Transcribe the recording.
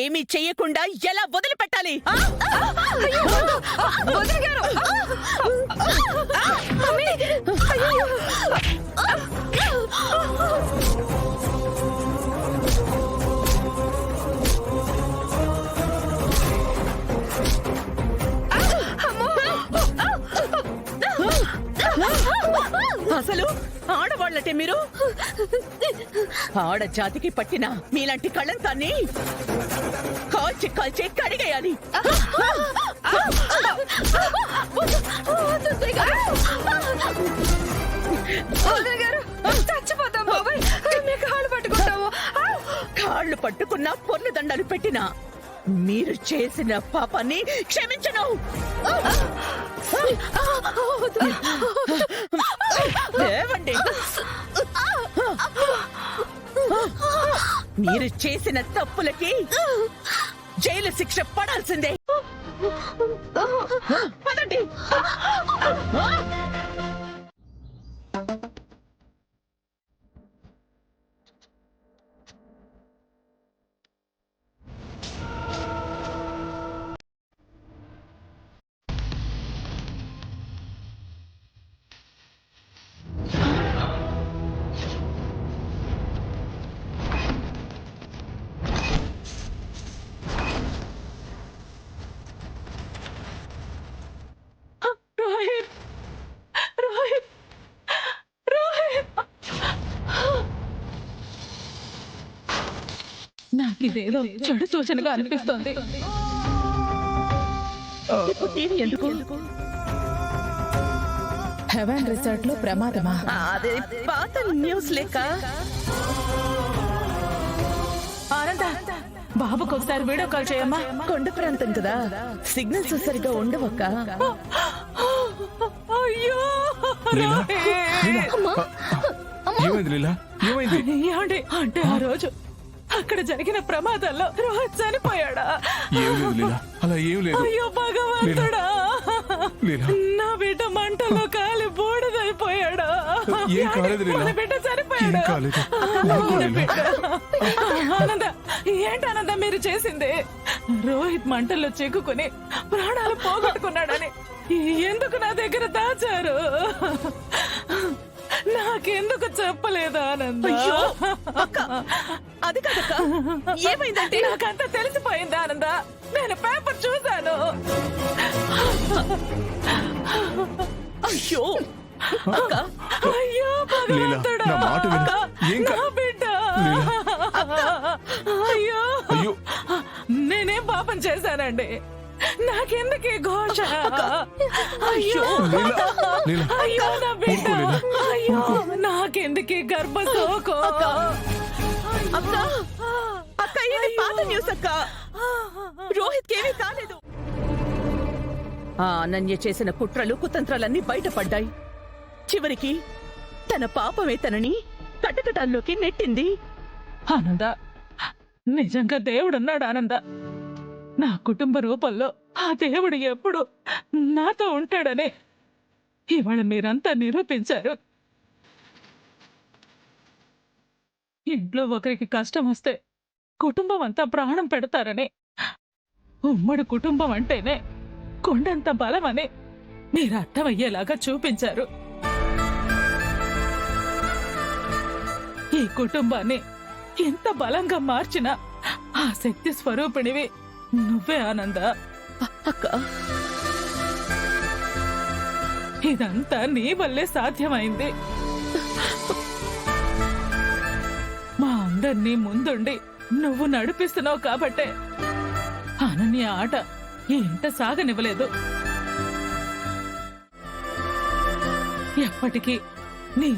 ఏమీ చెయ్యకుండా ఎలా వదిలిపెట్టాలి? అసలు ఆడవాళ్ళటే మీరు ఆడ జాతికి పట్టిన మీలాంటి కళ్ళంతాన్ని కాల్చి కాల్చి కడిగేయాలి. చచ్చిపోతాం బాబాయ్, కాళ్ళు పట్టుకుంటాము. కాళ్ళు పట్టుకున్న పొర్లు దండలు పెట్టినా మీరు చేసిన పాపాన్ని క్షమించను. లేవండి. మీరు చేసిన తప్పులకి జైలు శిక్ష పడాల్సిందే. పదండి. నాకిదేదో చెడు సూచనగా అనిపిస్తోంది. ఎందుకు? హెవెన్ రిసార్ట్ లో ప్రమాదమా? అదే పాత న్యూస్ లేక. ఆనంద, బాబుకు ఒకసారి వీడియో కాల్ చేయమ్మా. కొండ ప్రాంతం కదా, సిగ్నల్స్ సరిగా ఉండవక్క. అయ్యో ఏమండి, అంటే ఆ రోజు అక్కడ జరిగిన ప్రమాదంలో రోహిత్ చనిపోయాడా? అలా ఏం లేదు. అయ్యో భగవంతుడా, నా బిడ్డ మంటల్లో కాలి బూడిదైపోయాడా? మన బిడ్డ చనిపోయాడా? ఆనంద, ఏంటానంద మీరు చేసింది? రోహిత్ మంటల్లో చిక్కుకుని ప్రాణాలు పోగొట్టుకున్నాడని ఎందుకు నా దగ్గర దాచారు? నాకెందుకు చెప్పలేదు ఆనంద? అది కాదక్క, ఏమైందంటే నాకంతా తెలిసిపోయింది ఆనంద. నేను పేపర్ చూశాను. అయ్యో అక్క, అయ్యో భగవంతుడా, నా బిడ్డ. అయ్యో, నేనేం పాపం చేశానండి? నాకెందుకే ఘోష? అయ్యో అయ్యో, నా బిడ్డ. అయ్యో, నాకెందుకే గర్భశోకం? అక్క అక్క, ఇది పాత న్యూస్ అక్క. రోహిత్ కేమీ కాలేదు. ఆ అనన్య చేసిన కుట్రలు కుతంత్రాలన్నీ బయటపడ్డాయి. చివరికి తన పాపమే తనని కటకటాల్లోకి నెట్టింది. ఆనంద, నిజంగా దేవుడున్నాడు ఆనంద. నా కుటుంబ రూపంలో ఆ దేవుడు ఎప్పుడు నాతో ఉంటాడని ఇవాళ మీరంతా నిరూపించారు. ఇంట్లో ఒకరికి కష్టం వస్తే కుటుంబం అంతా ప్రాణం పెడతారని, ఉమ్మడి కుటుంబం అంటేనే కొండంత బలమని మీరు అర్థమయ్యేలాగా చూపించారు. ఈ కుటుంబాన్ని ఎంత బలంగా మార్చినా ఆ శక్తి స్వరూపిణివి నువ్వే ఆనంద. అక్క, ఇదంతా నీ వల్లే సాధ్యమైంది. మా అందరినీ ముందుండి నువ్వు నడిపిస్తున్నావు కాబట్టే అనన్య ఆట ఈ ఇంట సాగనివ్వలేదు. ఎప్పటికీ నీ